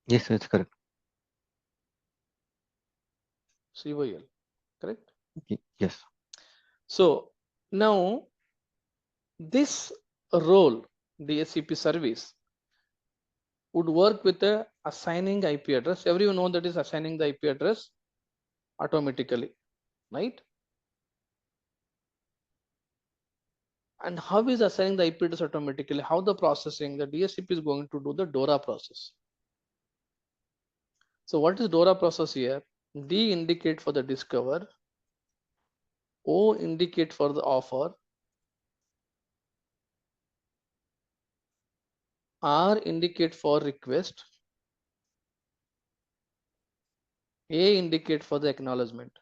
Yes, that's correct. COL, correct? Yes. So now this role, DHCP service, would work with the assigning IP address. Everyone know that is assigning the IP address automatically, right? And how is assigning the IP address automatically? How the processing? The DHCP is going to do the DORA process. So what is DORA process here? D indicate for the discover, O indicate for the offer, R indicate for request, A indicate for the acknowledgement.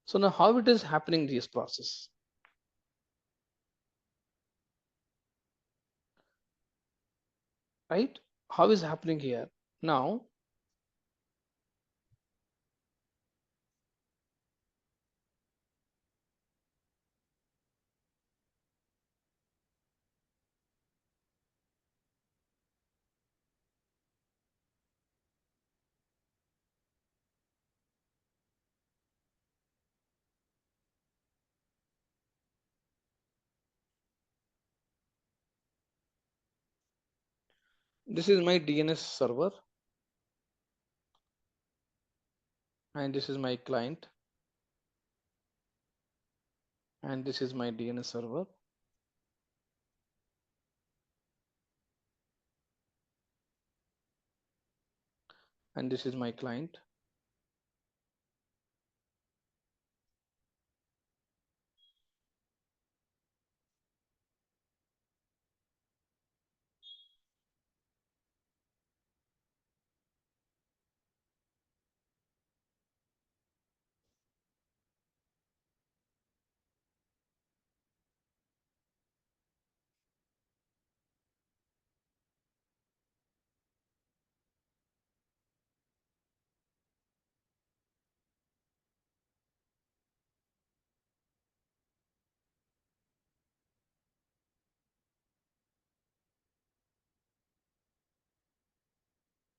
So now how it is happening this process, right? How is happening here? Now this is my DNS server and this is my client and this is my DNS server and this is my client.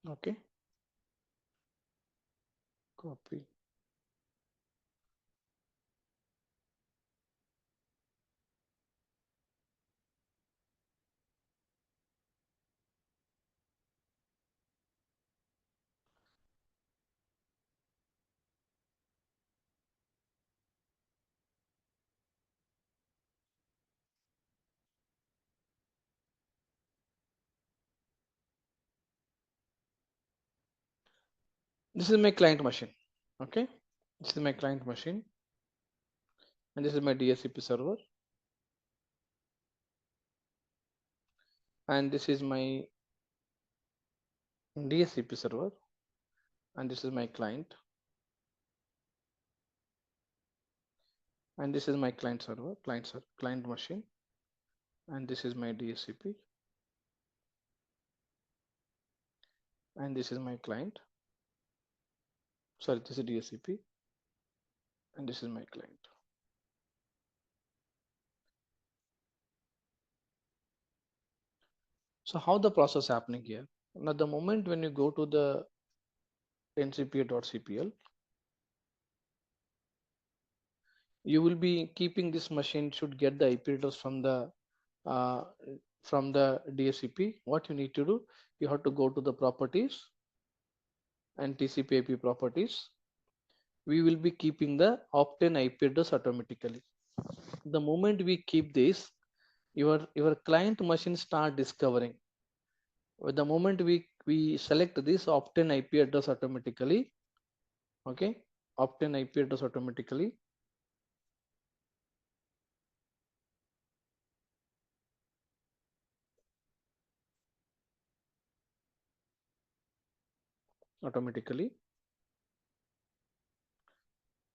Okay, copy. This is my client machine. Okay, this is my client machine and this is my DHCP server and this is my DHCP server and this is my client and this is my client server, client machine and this is my DHCP and this is my client. Sorry, this is DHCP and this is my client. So how the process happening here? Now the moment when you go to the ncpa.cpl, you will be keeping this machine should get the IP address uh, from the DHCP. What you need to do, you have to go to the properties and TCP IP properties. We will be keeping the obtain IP address automatically. The moment we keep this, your client machine start discovering. With the moment we select this obtain IP address automatically, okay, obtain IP address automatically.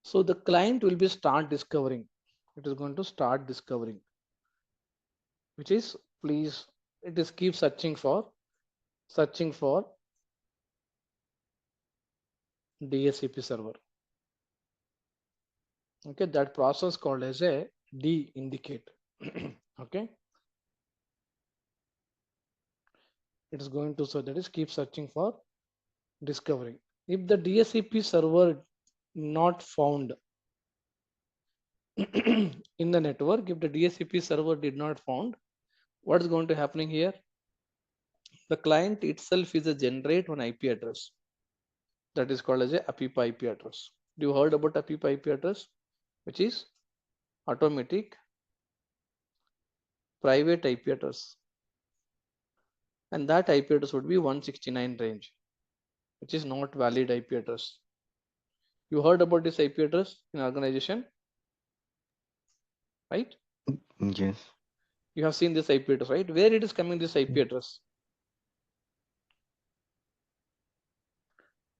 So the client will be start discovering. It is going to start discovering, which is please. It is keep searching for DHCP server. Okay, that process called as a D indicate. Okay, It is going to search, that is keep searching for discovering. If the DSCP server not found in the network, if the DSCP server did not found, what is going to happening here? The client itself is a generate one IP address that is called as a APIPA IP address. You heard about APIPA IP address, which is automatic private IP address, and that IP address would be 169 range, which is not valid IP address. You heard about this IP address in organization, right? Yes. You have seen this IP address, right? Where it is coming, this IP address?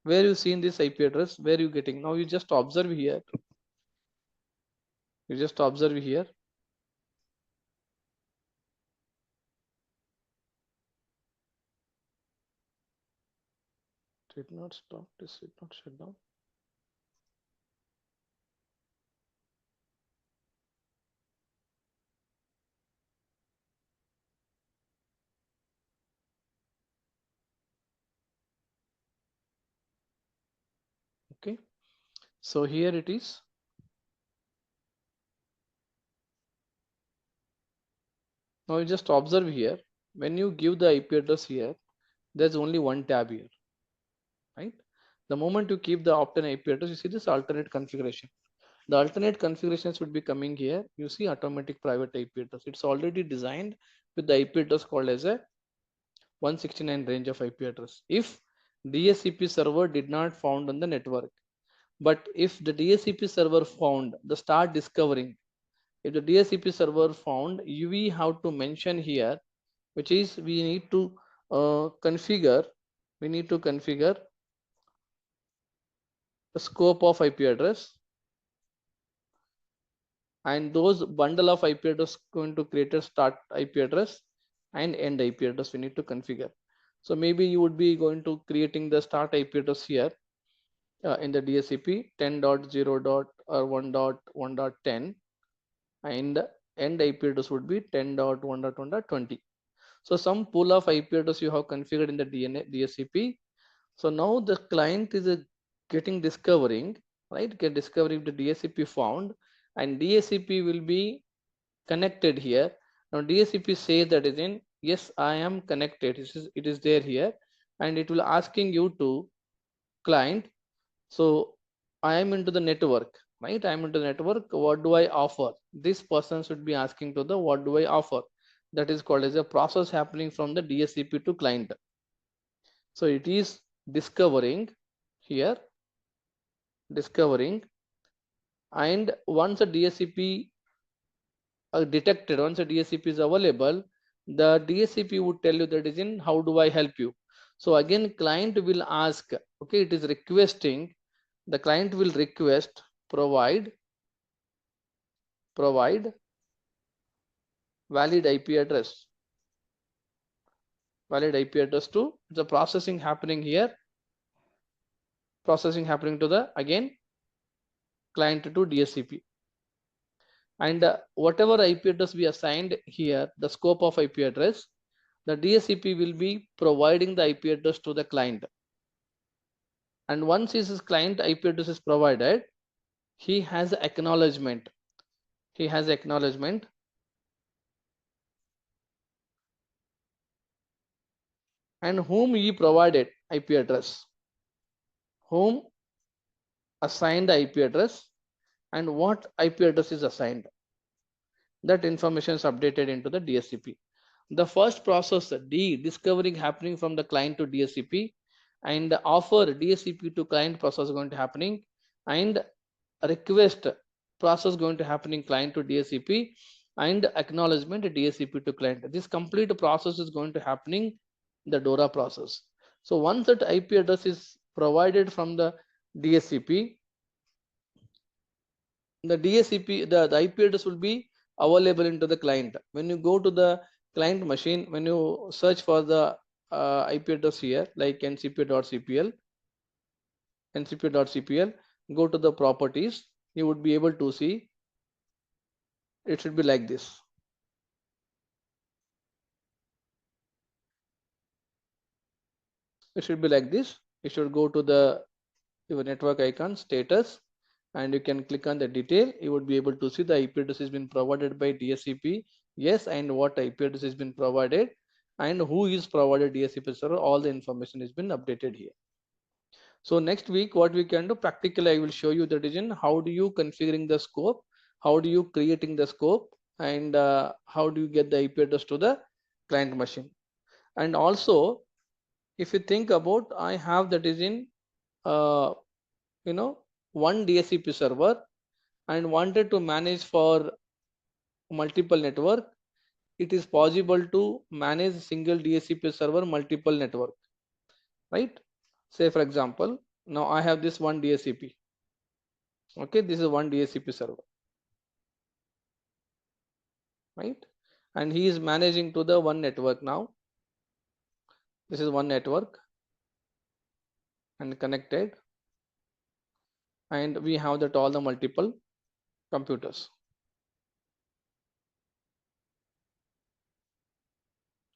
Where you seen this IP address? Where you getting? Now you just observe here. You just observe here. Did not stop. This did not shut down. Okay. So here it is. Now you just observe here. When you give the IP address here, there's only one tab here, right? The moment you keep the opt-in IP address, you see this alternate configuration. The alternate configurations would be coming here. You see automatic private IP address. It's already designed with the IP address called as a 169 range of IP address. If DSCP server did not found on the network, but if the DSCP server found, the start discovering. If the DSCP server found, we have to mention here, which is we need to configure. We need to configure the scope of IP address, and those bundle of IP address going to create a start IP address and end IP address we need to configure. So maybe you would be going to creating the start IP address here in the DSCP 10.0. or 1.1.10, and end IP address would be 10.1.1.20. So some pool of IP address you have configured in the DSCP. So now the client is getting discovering, right? Get discovering the DSCP found, and DSCP will be connected here. Now DSCP says that is in yes, I am connected. It is there here, and it will asking you to client. So I am into the network, right? I am into the network. What do I offer? This person should be asking to the what do I offer? That is called as a process happening from the DSCP to client. So it is discovering here, discovering, and once a DSCP detected, once a DSCP is available, the DSCP would tell you that is in how do I help you. So again, client will ask, okay, it is requesting, the client will request provide valid IP address, valid IP address to the processing happening here, processing happening to the again client to DSCP. And whatever IP address we assigned here, the scope of IP address, the DSCP will be providing the IP address to the client. And once his client IP address is provided, he has acknowledgement. He has acknowledgement and whom he provided IP address, whom assigned the IP address, and what IP address is assigned. That information is updated into the DSCP. The first process, D, discovering happening from the client to DSCP, and offer DSCP to client process going to happening, and request process going to happening client to DSCP, and acknowledgement DSCP to client. This complete process is going to happening the DORA process. So once that IP address is provided from the DSCP, the DSCP, the IP address will be available into the client. When you go to the client machine, when you search for the IP address here, like ncp.cpl, ncp.cpl, go to the properties, you would be able to see it should be like this. It should be like this. You should go to the your network icon status, and you can click on the detail. You would be able to see the IP address has been provided by DSCP, yes, and what IP address has been provided, and who is provided DSCP server. All the information has been updated here. So next week, what we can do practically, I will show you that is in how do you configuring the scope, how do you creating the scope, and how do you get the IP address to the client machine. And also, if you think about, I have that is in uh, one DSCP server and wanted to manage for multiple network. It is possible to manage single DSCP server multiple network, right? Say for example, now I have this one DSCP. Okay, this is one DSCP server, right? And he is managing to the one network now. This is one network and connected, and we have that all the multiple computers.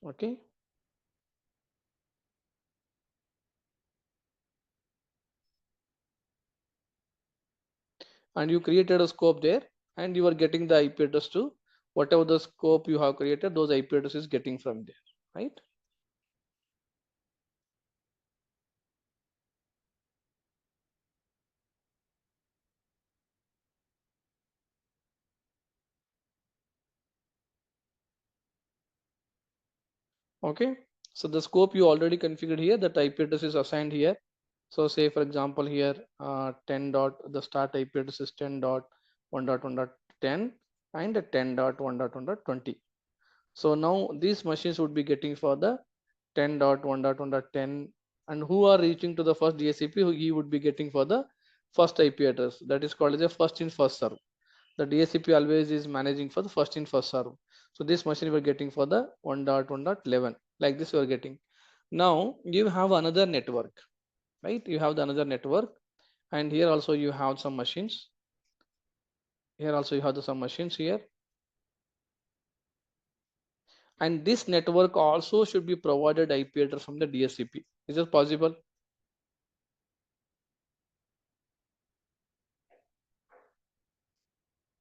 Okay, and you created a scope there, and you are getting the IP address to whatever the scope you have created, those IP address is getting from there, right? Okay, so the scope you already configured here, that IP address is assigned here. So say for example here 10 dot, the start IP address is 10.1.1.10 and 10.1.1.20. So now these machines would be getting for the 10.1.1.10, and who are reaching to the first DSCP, he would be getting for the first IP address, that is called as a first in first serve. The DSCP always is managing for the first in first serve. So this machine we are getting for the 1.1.11, like this we are getting. Now you have another network, right? You have the another network, and here also you have some machines. Here also you have some machines here, and this network also should be provided IP address from the DSCP. Is it possible?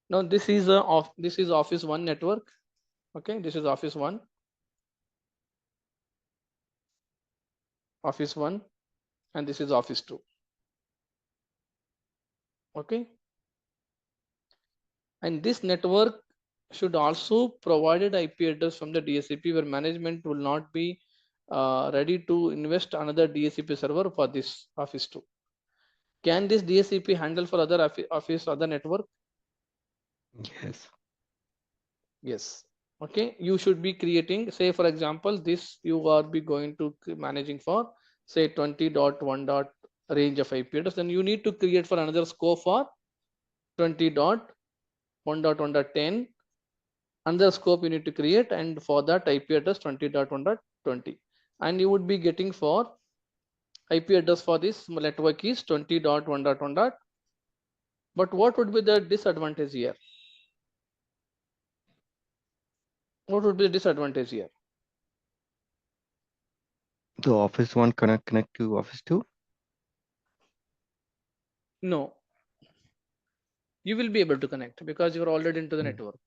Now this is this is Office 1 network. Okay, this is Office 1, Office 1, and this is Office 2. Okay, and this network should also provided IP address from the DSCP, where management will not be ready to invest another DSCP server for this Office 2. Can this DSCP handle for other office, other network? Yes. Yes. Okay, you should be creating, say for example, this you are be going to managing for say 20.1 dot range of IP address, then you need to create for another scope for 20.1.1.10, another scope you need to create, and for that IP address 20.1.20, and you would be getting for IP address for this network is 20.1.1. But what would be the disadvantage here? What would be the disadvantage here? The Office one connect to Office 2. No, you will be able to connect because you are already into the Mm. network.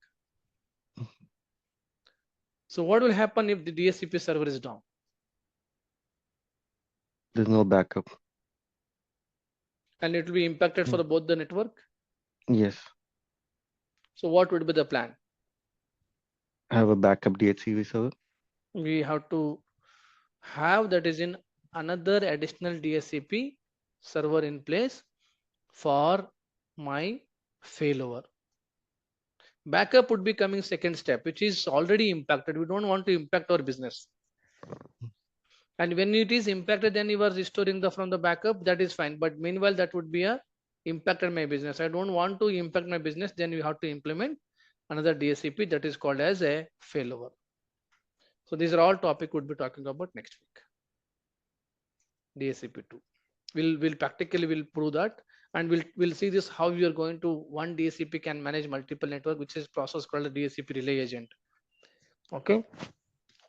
So what will happen if the DSCP server is down? There's no backup. And it will be impacted for Mm. both the network. Yes. So what would be the plan? I have a backup DHCP server. We have to have that is in another additional DSCP server in place for my failover. Backup would be coming second step, which is already impacted. We don't want to impact our business. And when it is impacted, then you are restoring the from the backup, that is fine. But meanwhile, that would be a impacted my business. I don't want to impact my business. Then you have to implement another DSCP that is called as a failover. So these are all topic would be talking about next week. DSCP2. We'll practically will prove that, and we'll see this how you are going to one DSCP can manage multiple network, which is process called a DSCP relay agent. Okay.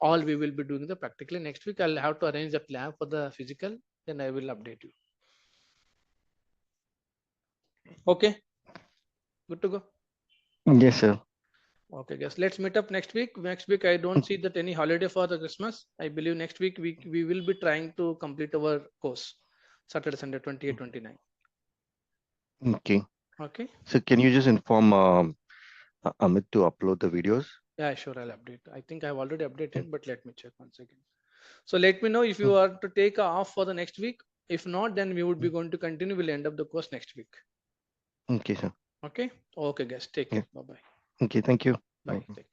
All we will be doing the practically next week. I'll have to arrange that lab for the physical, then I will update you. Okay, good to go. Yes, sir. Okay, guys, let's meet up next week. Next week, I don't see that any holiday for the Christmas. I believe next week we will be trying to complete our course Saturday, Sunday, 28, 29. Okay. Okay. So can you just inform Amit to upload the videos? Yeah, sure. I'll update. I think I've already updated, but let me check once again. So let me know if Mm, you are to take a off for the next week. If not, then we would be mm. going to continue. We'll end up the course next week. Okay, sir. Okay. Okay, guys. Take Yeah. care. Bye bye. Okay, thank you. Bye. Bye. Take care.